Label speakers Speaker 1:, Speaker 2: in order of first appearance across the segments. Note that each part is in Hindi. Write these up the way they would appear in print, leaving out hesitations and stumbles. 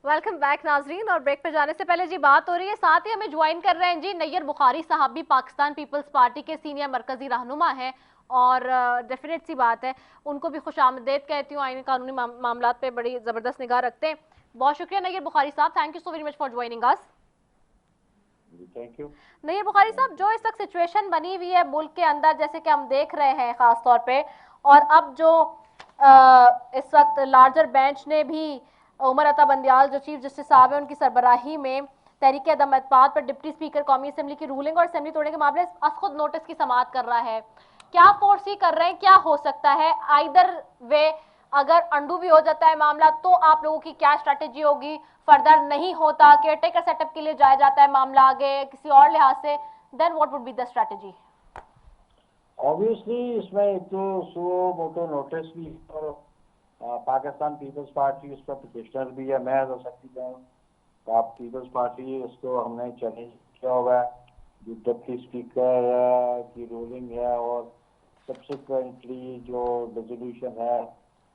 Speaker 1: वेलकम बैक नाजरीन। और ब्रेक पे जाने से पहले जी बात हो रही है, साथ ही हमें ज्वाइन कर रहे हैं जी नैयर बुखारी साहब, भी पाकिस्तान पीपल्स पार्टी के सीनियर मरकजी रहनुमा हैं। और डेफिनेट सी बात है, उनको भी खुशामदीद कहती हूँ। आईनी कानूनी मामलात पे बड़ी ज़बरदस्त निगाह रखते हैं। बहुत शुक्रिया नैयर बुखारी साहब, thank you so very much for joining us.
Speaker 2: Thank you.
Speaker 1: Nayyar Bukhari साहब, जो इस वक्त सिचुएशन बनी हुई है मुल्क के अंदर, जैसे कि हम देख रहे हैं खास तौर पे, और अब जो इस वक्त लार्जर बेंच ने भी उमर अता बंदियाल जो चीफ जस्टिस साहब है उनकी सरबराही में तहरीक अदम एतमाद पर डिप्टी स्पीकर कौमी असम्बली की रूलिंग और असम्बली तोड़ने के मामले खुद नोटिस की समाअत कर रहा है। क्या फोर्सी कर रहे हैं, क्या हो सकता है आइदर वे? अगर अंडू भी हो जाता है मामला तो आप लोगों की क्या स्ट्रेटेजी होगी? फर्दर नहीं होता, केयरटेकर सेटअप के लिए जाया जाता है मामला आगे किसी और लिहाज से, then what would be the strategy?
Speaker 2: Obviously इसमें एक तो सो मोटो नोटिस भी है और पाकिस्तान पीपल्स पार्टी उस पर पिटिशनर भी है। मैं हो सकती हूँ आप पीपल्स पार्टी उसको हमने चैलेंज किया हुआ है। जो डिप्टी स्पीकर की रूलिंग है और सब्सिक्वेंटली जो रेजोल्यूशन है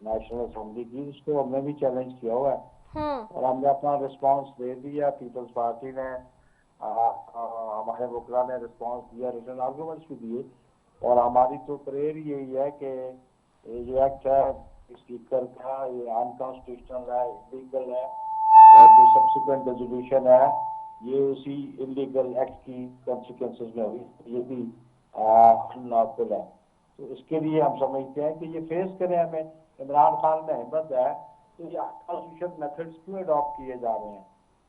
Speaker 2: नेशनल असेंबली की, उसको हमने भी चैलेंज किया हुआ है और हमने अपना रिस्पांस दे दिया। पीपल्स पार्टी ने हमारे वकला ने रिस्पांस दिया, रिटर्न आर्गूमेंट्स भी दिए। और हमारी तो प्रेयर यही है कि ये जो एक्ट है स्पीकर का, ये अनकॉन्स्टिट्यूशनल है, इलीगल है और जो सब्सिक्वेंट रेजोल्यूशन है ये उसी इलीगल एक्ट की कॉन्सिक्वेंसेज में हुई, ये भी अनलॉफुल है। तो इसके लिए हम समझते हैं कि ये फेस करें हमें। इमरान खान में हिम्मत है तो ये अनकॉन्स्टिट्यूशनल मेथड्स क्यों अडॉप्ट किए जा रहे हैं?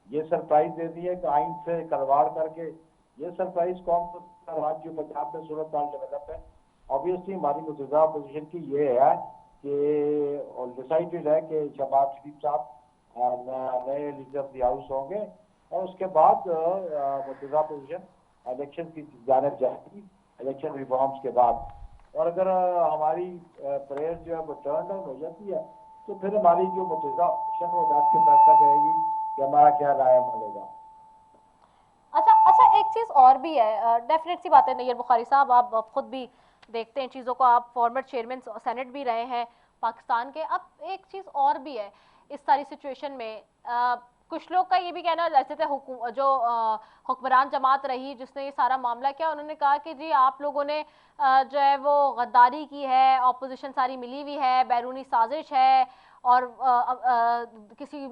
Speaker 2: ये सरप्राइज दे दी है कि आइन से खिलवाड़ करके ये सरप्राइज कौन सा राज्य जो पंजाब में सूरत हाल डेवलप है। ऑब्वियसली हमारी मौजूदा पोजीशन की ये है कि डिसाइडेड है कि शहबाज शरीफ साहब नए लीडर ऑफ द हाउस होंगे और उसके बाद मौजूदा पोजीशन इलेक्शन की जाने जाएगी, इलेक्शन रिफॉर्म्स के बाद। और अगर हमारी प्रेयर जो है वो टर्न डाउन हो जाती है तो फिर हमारी जो मौजूदा पोजीशन वो बैठ के फैसला करेगी कि हमारा क्या राय अमल होगा।
Speaker 1: अच्छा अच्छा, एक चीज और भी है, डेफिनेट सी बात है नैयर बुखारी साहब, आप खुद भी देखते हैं चीज़ों को, आप फॉर्मर चेयरमैन सेनेट भी रहे हैं पाकिस्तान के। अब एक चीज़ और भी है इस सारी सिचुएशन में, कुछ लोग का ये भी कहना है, जैसे थे जो हुक्मरान जमात रही जिसने ये सारा मामला किया, उन्होंने कहा कि जी आप लोगों ने जो है वो गद्दारी की है, ऑपोजिशन सारी मिली हुई है, बैरूनी साजिश है, और किसी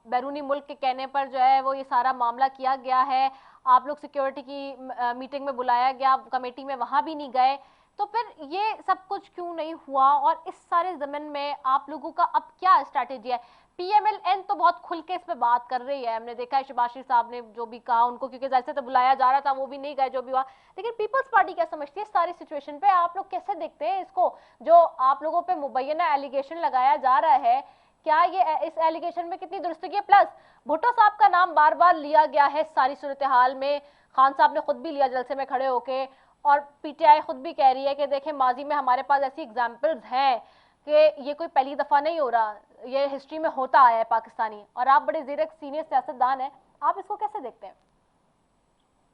Speaker 1: बैरूनी मुल्क के कहने पर जो है वो ये सारा मामला किया गया है। आप लोग सिक्योरिटी की मीटिंग में बुलाया गया, कमेटी में वहां भी नहीं गए, तो फिर ये सब कुछ क्यों नहीं हुआ? और इस सारे जमीन में आप लोगों का अब क्या स्ट्रैटेजी है? पीएमएलएन तो बहुत खुल के इस पे बात कर रही है, हमने देखा है शहबाज शरीफ साहब ने जो भी कहा उनको, क्योंकि जैसे तो बुलाया जा रहा था वो भी नहीं गए जो भी हुआ। लेकिन पीपल्स पार्टी क्या समझती है इस सारी सिचुएशन पे? आप लोग कैसे देखते हैं इसको, जो आप लोगों पे मुबैना एलिगेशन लगाया जा रहा है? क्या ये इस एलिगेशन में कितनी दुरुस्तगी है? प्लस भुट्टो साहब का नाम बार बार लिया गया है सारी सूरत हाल में, खान साहब ने खुद भी लिया जलसे में खड़े होके, और पीटीआई खुद भी कह रही है कि देखें माजी में हमारे पास ऐसी एग्जाम्पल्स हैं कि ये कोई पहली दफा नहीं हो रहा, ये हिस्ट्री में होता आया है पाकिस्तानी, और आप बड़े जीरक सीनियर सियासतदान हैं, आप इसको कैसे देखते हैं?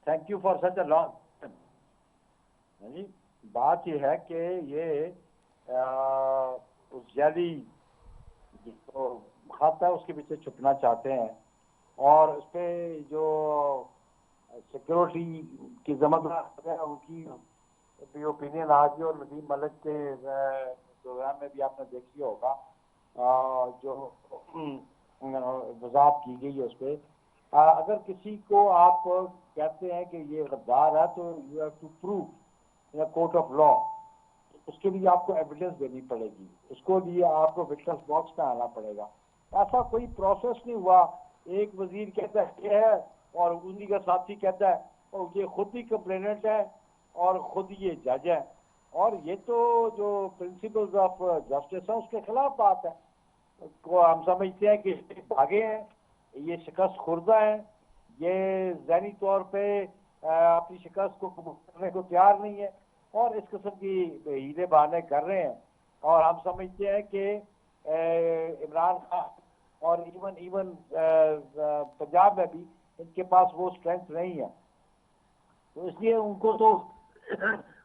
Speaker 2: Thank you for such a long. बात यह है कि ये उस जाली जो खाता है उसके पीछे छुपना चाहते हैं और उस पर जो सिक्योरिटी की जिम्मेदार है उनकी भी ओपिनियन आ गई। और वसीम मलिक के प्रोग्राम में भी आपने देखी होगा जो वजाहत की गई है उस पर। अगर किसी को आप कहते हैं कि ये गद्दार है तो you have to prove in court of law, उसके लिए आपको एविडेंस देनी पड़ेगी, उसको लिए आपको विटनेस बॉक्स में आना पड़ेगा। ऐसा कोई प्रोसेस नहीं हुआ। एक वजीर कहता है ये है और उन्हीं का साथी कहता है और ये खुद ही कंप्लेनेंट है और खुद ये जज है, और ये तो जो प्रिंसिपल्स ऑफ जस्टिस है उसके खिलाफ बात है। को हम समझते हैं कि भागे हैं, ये शिकस्त खुर्दा है, ये जहनी तौर पे अपनी शिकस्त को कबूल करने को तैयार नहीं है और इस किस्म की हीले बहाने कर रहे हैं। और हम समझते हैं कि इमरान खान और इवन पंजाब में भी इनके पास वो स्ट्रेंथ नहीं है, तो इसलिए उनको तो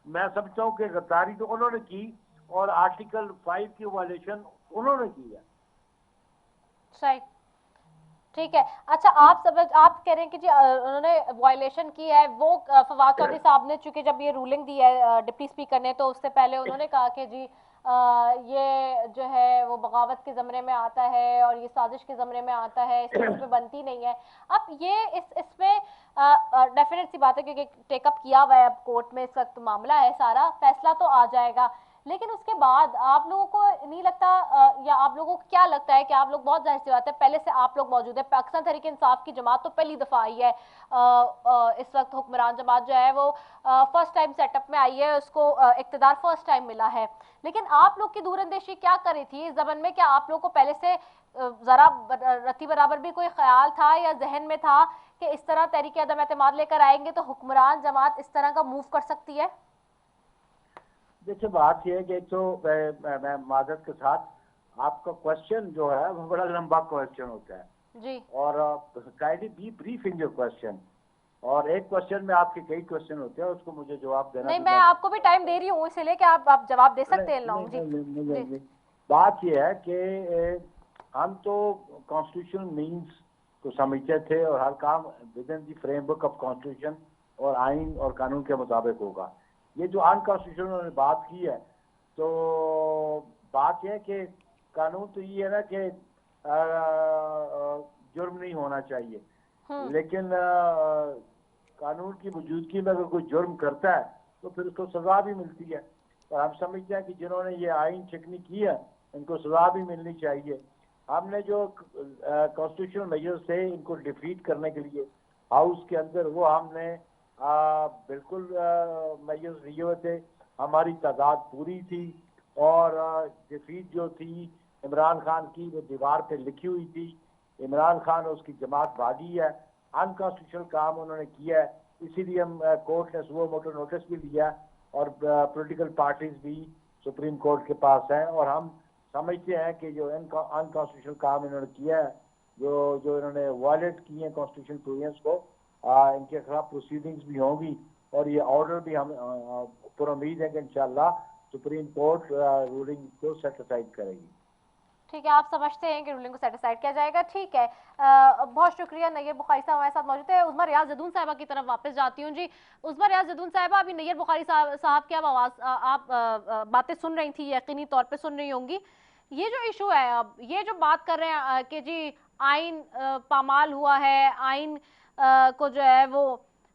Speaker 2: मैं समझता हूँ कि गद्दारी तो उन्होंने की और आर्टिकल 5 की वायलेशन उन्होंने की है।
Speaker 1: सही। ठीक है। अच्छा, आप कह रहे हैं कि जी उन्होंने वायलेशन की है वो, फवाद चौधरी साहब ने, चूंकि जब ये रूलिंग दी है डिप्टी स्पीकर ने, तो उससे पहले उन्होंने कहा कि जी ये जो है वो बगावत के ज़मरे में आता है और ये साजिश के ज़मरे में आता है, इस चीज़ पे बनती नहीं है। अब ये इसमें डेफिनेट सी बात है, क्योंकि टेकअप किया हुआ है, अब कोर्ट में इस वक्त मामला है, सारा फैसला तो आ जाएगा। लेकिन उसके बाद आप लोगों को नहीं लगता, या आप लोगों को क्या लगता है कि आप लोग, बहुत जाहिर सी बात है, पहले से आप लोग मौजूद है, पाकिस्तान तहरीक इंसाफ की जमात तो पहली दफा आई है, इस वक्त हुक्मरान जमात जो है वो फर्स्ट टाइम सेटअप में आई है, उसको इक्तदार फर्स्ट टाइम मिला है। लेकिन आप लोग की दूरंदेशी क्या करी थी इस जमन में? क्या आप लोग को पहले से जरा रत्ती बराबर भी कोई ख्याल था या जहन में था कि इस तरह तहरीक अदम एतमाद लेकर आएंगे तो हुक्मरान जमात इस तरह का मूव कर सकती है?
Speaker 2: देखिए, बात यह है कि एक तो मैं माजरत के साथ, आपका क्वेश्चन जो है वो बड़ा लंबा क्वेश्चन होता है,
Speaker 1: जी
Speaker 2: और kindly be brief in your question. और एक क्वेश्चन में आपके कई क्वेश्चन होते हैं, उसको मुझे जवाब देना
Speaker 1: नहीं,
Speaker 2: भी
Speaker 1: मैं
Speaker 2: मैं
Speaker 1: आपको भी टाइम दे रही हूँ, इसीलिए कि आप जवाब दे
Speaker 2: नहीं
Speaker 1: सकते हैं इन
Speaker 2: नहीं
Speaker 1: लोगों। जी
Speaker 2: नहीं नहीं नहीं, नहीं,
Speaker 1: जी
Speaker 2: नहीं। बात यह है कि हम तो कॉन्स्टिट्यूशन मीन्स को समझते थे, और हर काम with in the framework of constitution और आइन और कानून के मुताबिक होगा। ये जो अनकॉन्स्टिट्यूशनल उन्होंने बात की है, तो बात यह है कि कानून तो ये है ना कि जुर्म नहीं होना चाहिए,
Speaker 1: हम्म
Speaker 2: लेकिन कानून की मौजूदगी में अगर कोई जुर्म करता है तो फिर उसको सजा भी मिलती है। और हम समझते हैं कि जिन्होंने ये आइन चिकनी की है, इनको सजा भी मिलनी चाहिए। हमने जो कॉन्स्टिट्यूशनल मेजर्स थे इनको डिफीट करने के लिए हाउस के अंदर, वो हमने बिल्कुल मेजर्स लिए हुए थे। हमारी तादाद पूरी थी, और डिफीट जो थी इमरान खान की, वो दीवार पे लिखी हुई थी। इमरान खान और उसकी जमात भागी है, अनकॉन्स्टिट्यूशनल काम उन्होंने किया है, इसीलिए हम कोर्ट ने सुबह मोटर नोटिस भी लिया, और पॉलिटिकल पार्टीज भी सुप्रीम कोर्ट के पास हैं। और हम समझते हैं कि जो अनकॉन्स्टिट्यूशनल काम इन्होंने किया है, जो जो इन्होंने वायलेट किए हैं कॉन्स्टिट्यूशनल प्रोविजंस को, इनके खिलाफ प्रोसीडिंग्स भी होंगी, और ये ऑर्डर भी हम पूरा उम्मीद है कि इंशाल्लाह सुप्रीम कोर्ट रूलिंग को सेटिसाइड करेगी।
Speaker 1: ठीक है, आप समझते हैं कि रूलिंग को सेटिसाइड किया जाएगा। ठीक है, बहुत शुक्रिया। नैयर बुखारी साहब हमारे साथ मौजूद है। उज़मा रियाज जदून साहिबा की तरफ वापस जाती हूँ जी। उज़मा रियाज जदून साहिबा, अभी नैयर बुखारी साहब की आप आवाज़, आप बातें सुन रही थी, यकीनी तौर पे सुन रही होंगी। ये जो इशू है, अब ये जो बात कर रहे हैं कि जी आइन पामाल हुआ है, आइन को जो है वो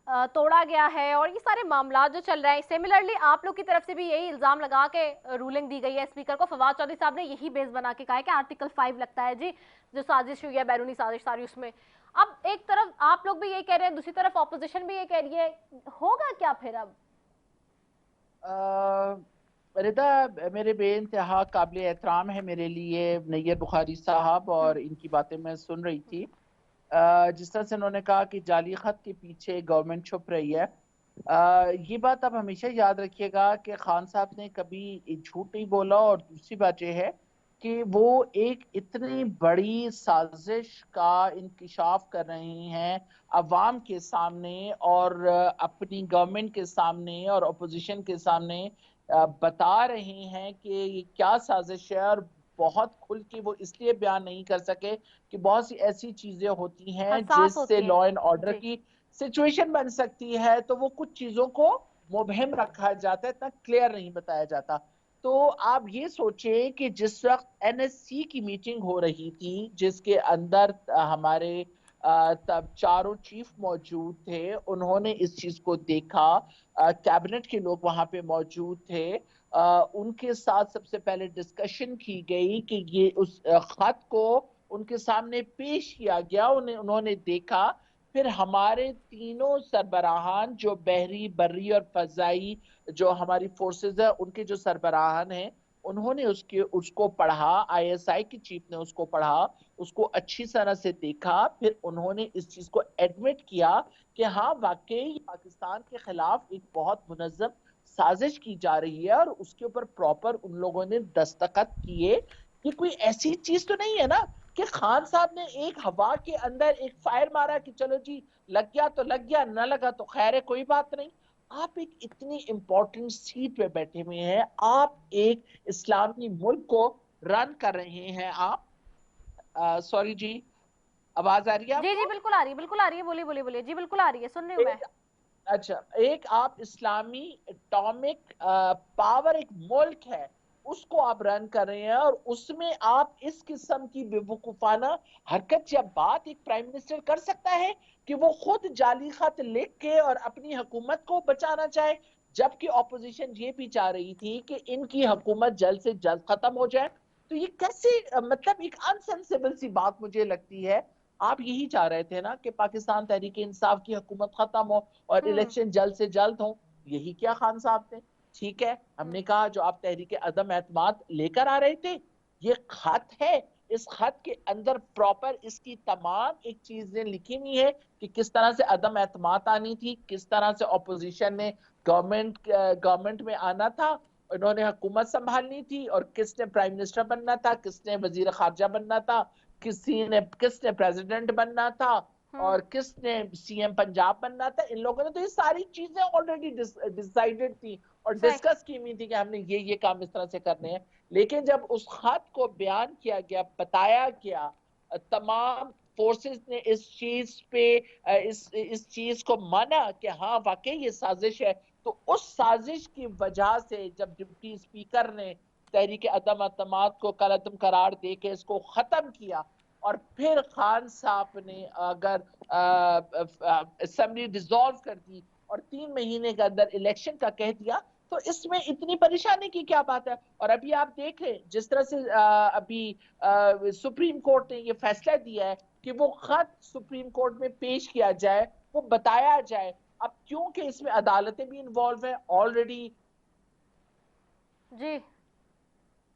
Speaker 1: तोड़ा गया है, और ये सारे मामला जो चल रहे हैं, सिमिलरली आप लोग की तरफ से भी यही इल्जाम लगा के रूलिंग दी गई है स्पीकर को। फवाद चौधरी साहब ने यही बेस बना के कहा है कि आर्टिकल 5 लगता है जी, जो साजिश हुई है, बैरूनी साजिश सारी उसमें। अब एक तरफ आप लोग भी ये कह रहे हैं, दूसरी तरफ ऑपोजिशन भी ये कह रही है, होगा क्या फिर अब?
Speaker 3: रिदा, मेरे बेइंतहा काबिल एहतराम है मेरे लिए नैयर बुखारी साहब,
Speaker 1: हम्म
Speaker 3: और इनकी बातें मैं सुन रही थी। जिस तरह से उन्होंने कहा कि जाली खत के पीछे गवर्नमेंट छुप रही है, ये बात आप हमेशा याद रखिएगा कि खान साहब ने कभी झूठ नहीं बोला। और दूसरी बात यह है कि वो एक इतनी बड़ी साजिश का इंकिशाफ कर रहे हैं अवाम के सामने, और अपनी गवर्नमेंट के सामने और अपोजिशन के सामने बता रहे हैं कि ये क्या साजिश है। और बहुत खुल के वो इसलिए बयान नहीं कर सके कि बहुत सी ऐसी चीजें होती हैं
Speaker 1: हसास
Speaker 3: जिससे
Speaker 1: होती हैं।
Speaker 3: लॉ एंड ऑर्डर
Speaker 1: जी।
Speaker 3: की सिचुएशन बन सकती है, तो वो कुछ चीजों को मुबहम रखा जाता है, इतना क्लियर नहीं बताया जाता। तो आप ये सोचें कि जिस वक्त एनएससी की मीटिंग हो रही थी, जिसके अंदर हमारे तब चारों चीफ मौजूद थे, उन्होंने इस चीज को देखा, कैबिनेट के लोग वहां पे मौजूद थे, उनके साथ सबसे पहले डिस्कशन की गई कि ये उस खत को उनके सामने पेश किया गया, उन्होंने देखा। फिर हमारे तीनों सरबराहान, जो बहरी, बर्री और फजाई जो हमारी फोर्सेस है, उनके जो सरबराहान हैं, उन्होंने उसको पढ़ा, आईएसआई की चीफ ने उसको पढ़ा, उसको अच्छी तरह से देखा। फिर उन्होंने इस चीज को एडमिट किया कि हाँ, वाकई पाकिस्तान के खिलाफ एक बहुत मुनज्जम साजिश की जा रही है, और उसके ऊपर प्रॉपर उन लोगों ने दस्तखत किए। ये कोई ऐसी चीज तो नहीं है ना कि खान साहब ने एक हवा के अंदर एक फायर मारा कि चलो जी, लग गया तो लग गया, न लगा तो खैर है, कोई बात नहीं। आप एक इतनी इंपॉर्टेंट सीट पे बैठे हुए हैं, आप एक इस्लामी मुल्क को रन कर रहे हैं, आप सॉरी जी, आवाज आ रही है
Speaker 1: जी जी
Speaker 3: आपको?
Speaker 1: बिल्कुल आ रही है, बिल्कुल आ रही है, बोलिए बोलिए बोलिए जी, बिल्कुल आ रही है, सुन रही हूँ मैं।
Speaker 3: अच्छा, एक आप इस्लामी एटॉमिक पावर एक मुल्क है उसको आप रन कर रहे हैं, और उसमें आप इस किस्म की बेवकूफाना हरकत या बात एक प्राइम मिनिस्टर कर सकता है कि वो खुद जाली खत लिख के और अपनी हुकूमत को बचाना चाहे, जबकि ऑपोजिशन ये भी चाह रही थी कि इनकी हुकूमत जल्द से जल्द खत्म हो जाए। तो ये कैसे मतलब एक अनसेंसिबल सी बात मुझे लगती है। आप यही चाह रहे थे ना कि पाकिस्तान तहरीक इंसाफ की हुकूमत खत्म हो और
Speaker 1: हम्म
Speaker 3: इलेक्शन जल्द से जल्द हो। यही क्या खान साहब ने, ठीक है,
Speaker 1: हम्म
Speaker 3: हमने कहा जो आप तहरीक अदम एतमाद लेकर आ रहे थे, ये खत है, इस खत के अंदर प्रॉपर इसकी तमाम एक चीजें लिखी हुई है कि किस तरह से अदम एतमाद आनी थी, किस तरह से ऑपोजिशन ने गवर्नमेंट में आना था, उन्होंने हुकूमत संभालनी थी, और किसने प्राइम मिनिस्टर बनना था, किसने वजीर खारजा बनना था, किसने प्रेसिडेंट बनना था,
Speaker 1: हम्म
Speaker 3: और किसने सीएम पंजाब बनना था। इन लोगों ने तो ये सारी चीजें ऑलरेडी डिसाइडेड थी और
Speaker 1: सही।
Speaker 3: डिस्कस की हुई थी कि हमने ये काम इस तरह से करने हैं। लेकिन जब उस खत को बयान किया गया, बताया गया, तमाम फोर्सेस ने इस चीज पे इस चीज को माना कि हाँ वाकई ये साजिश है, तो उस साजिश की वजह से जब डिप्टी स्पीकर ने तहरीक अदम अतमाद को कलअदम करार दे के इसको खत्म किया, और फिर खान साहब ने अगर असेंबली डिसॉल्व कर दी और 3 महीने के अंदर इलेक्शन का कह दिया, तो इसमें इतनी परेशानी की क्या बात है। और अभी आप देख लें जिस तरह से अभी सुप्रीम कोर्ट ने ये फैसला दिया है कि वो खत सुप्रीम कोर्ट में पेश किया जाए, वो बताया जाए। अब क्योंकि इसमें अदालतें भी इन्वॉल्व हैं ऑलरेडी,
Speaker 1: जी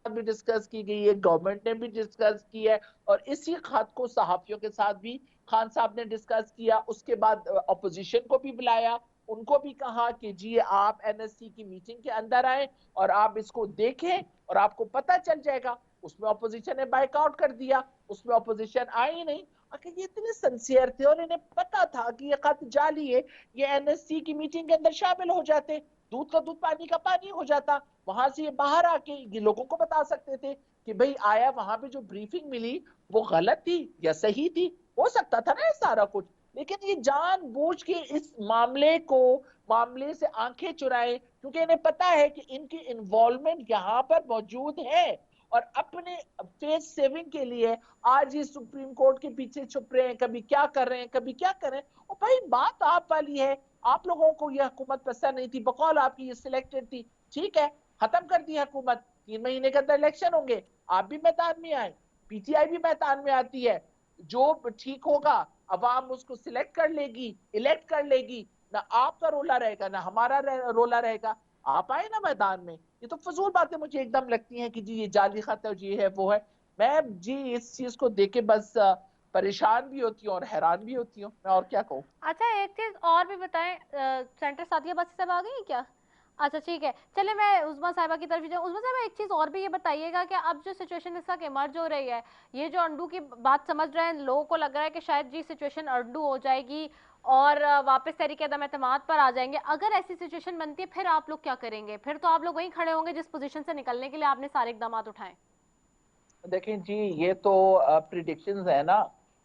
Speaker 3: भी डिस्कस की गई है, गवर्नमेंट ने भी डिस्कस की है, और इसी खत को सहाफियों के साथ भी खान साहब ने डिस्कस किया। उसके बाद अपोजिशन को भी बुलाया, उनको भी कहा कि जी आप एनएससी की मीटिंग के अंदर आए और आप इसको देखें और आपको पता चल जाएगा। उसमें अपोजिशन ने बाइकआउट कर दिया, उसमें अपोजिशन आई ही नहीं। आखिर ये इतने सिंसियर थे और इन्हें पता था कि ये खत जाली है, ये एनएससी की मीटिंग के अंदर शामिल हो जाते, दूध का दूध पानी का पानी हो जाता, वहां से ये बाहर आके ये लोगों को बता सकते थे कि भाई आया वहां पे जो ब्रीफिंग मिली वो गलत थी या सही थी, हो सकता था ना ये सारा कुछ। लेकिन ये जानबूझ के इस मामले से आंखें चुराए, क्योंकि इन्हें पता है कि इनकी इन्वॉल्वमेंट यहाँ पर मौजूद है, और अपने फेस सेविंग के लिए आज ये सुप्रीम कोर्ट के पीछे छुप रहे हैं, कभी क्या कर रहे हैं, कभी क्या कर रहे हैं। और भाई बात आप वाली है, आप लोगों को यह हुकूमत पसंद नहीं थी, बकौल आपकी ये सिलेक्टेड थी, ठीक है, खत्म कर दी हुकूमत, 3 महीने के अंदर इलेक्शन होंगे, आप भी मैदान में आए, पीटीआई भी मैदान में आती है, जो ठीक होगा अवाम उसको सिलेक्ट कर लेगी, इलेक्ट कर लेगी, ना आपका रोला रहेगा ना हमारा रोला रहेगा, आप आए ना मैदान में। ये तो फजूल बातें मुझे एकदम लगती हैं कि जी ये जाली खत है, ये है वो है। मैं जी इस चीज को देख के बस परेशान भी होती हूँ और हैरान भी होती हूँ, मैं और क्या कहूँ।
Speaker 1: अच्छा एक चीज और भी बताएं, सेंटर सादिया बासी साहब आ गई हैं क्या? अच्छा ठीक है, चलिए मैं उस्मा साहिबा की तरफ ही जाऊँ। उस्मा साहिबा एक चीज़ और भी ये बताइएगा कि अब जो सिचुएशन इस वक्त इमर्ज हो रही है, ये जो अंडू की बात समझ रहे हैं, लोगों को लग रहा है कि शायद जी सिचुएशन अंडू हो जाएगी और वापस तहरीक अदम एतमाद पर आ जाएंगे। अगर ऐसी सिचुएशन बनती है फिर आप लोग क्या करेंगे? फिर तो आप लोग वहीं खड़े होंगे जिस पोजीशन से निकलने के लिए आपने सारे इकदाम उठाए।
Speaker 3: देखें जी, ये तो प्रिडिक्शंस है ना,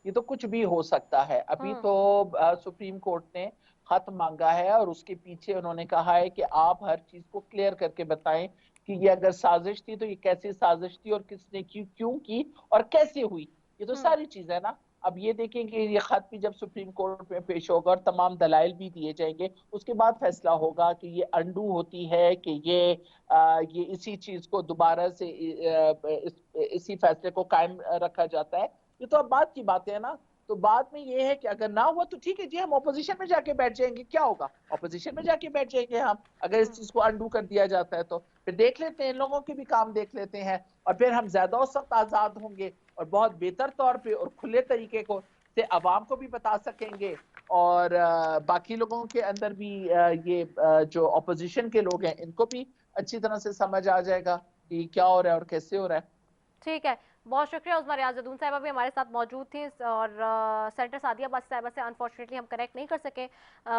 Speaker 3: ये तो कुछ भी हो सकता है। अभी
Speaker 1: हम्म
Speaker 3: तो सुप्रीम कोर्ट ने खत मांगा है और उसके पीछे उन्होंने कहा है कि आप हर चीज को क्लियर करके बताएं कि ये अगर साजिश थी तो ये कैसी साजिश थी और किसने क्यों क्यों की और कैसे हुई, ये तो
Speaker 1: हम्म
Speaker 3: सारी चीज है ना। अब ये देखें कि ये खत भी जब सुप्रीम कोर्ट में पेश होगा और तमाम दलाइल भी दिए जाएंगे, उसके बाद फैसला होगा कि ये अंडू होती है कि ये इसी चीज को दोबारा से इसी फैसले को कायम रखा जाता है। ये तो अब बात की बातें है ना। तो बाद में ये है कि अगर ना हुआ तो ठीक है जी, हम ऑपोजिशन में जाके बैठ जाएंगे, क्या होगा, ऑपोजिशन में जाके बैठ जाएंगे हम, अगर इस
Speaker 1: हम्म
Speaker 3: चीज को अंडू कर दिया जाता है तो फिर देख लेते हैं, इन लोगों के भी काम देख लेते हैं, और फिर हम ज्यादा उस वक्त आजाद होंगे और बहुत बेहतर तौर पे और खुले तरीके को से अवाम को भी बता सकेंगे, और बाकी लोगों के अंदर भी ये जो ऑपोजिशन के लोग हैं इनको भी अच्छी तरह से समझ आ जाएगा कि क्या हो रहा है और कैसे हो रहा है।
Speaker 1: ठीक है, बहुत शुक्रिया। उस्मा रियाज जदून साहिबा भी हमारे साथ मौजूद थी और सेंटर सादिया अब्बासी साहिबा से अनफॉर्चुनेटली हम कनेक्ट नहीं कर सके।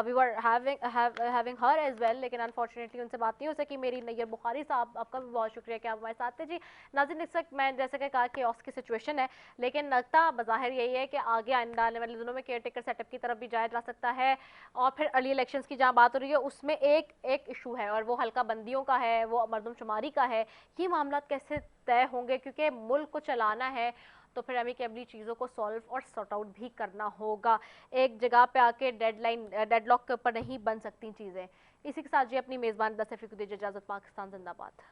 Speaker 1: We were having her as well, लेकिन अनफॉर्चुनेटली उनसे बात नहीं हो सकी। मेरी नैयर बुखारी साहब, आपका भी बहुत शुक्रिया कि आप हमारे साथ थे जी। नाज़रीन, इस वक्त मैं जैसे कि कहा कि ऑस की सिचुएशन है, लेकिन नक्ता बज़ाहिर यही है कि आगे आइंदा आने वाले दिनों में केयर टेकर सेटअप की तरफ भी जाया जा सकता है। और फिर अर्ली इलेक्शंस की जहाँ बात हो रही है उसमें एक इशू है और वो हल्का बंदियों का है, वो मरदमशुमारी का है। ये मामला कैसे तय होंगे, क्योंकि मुल्क को चलाना है तो फिर अमीकेबली चीज़ों को सॉल्व और सॉर्ट आउट भी करना होगा। एक जगह पे आके डेडलॉक के ऊपर नहीं बन सकती चीज़ें। इसी के साथ जी अपनी मेज़बान दस्तफी को दीजिए इजाज़त। पाकिस्तान जिंदाबाद।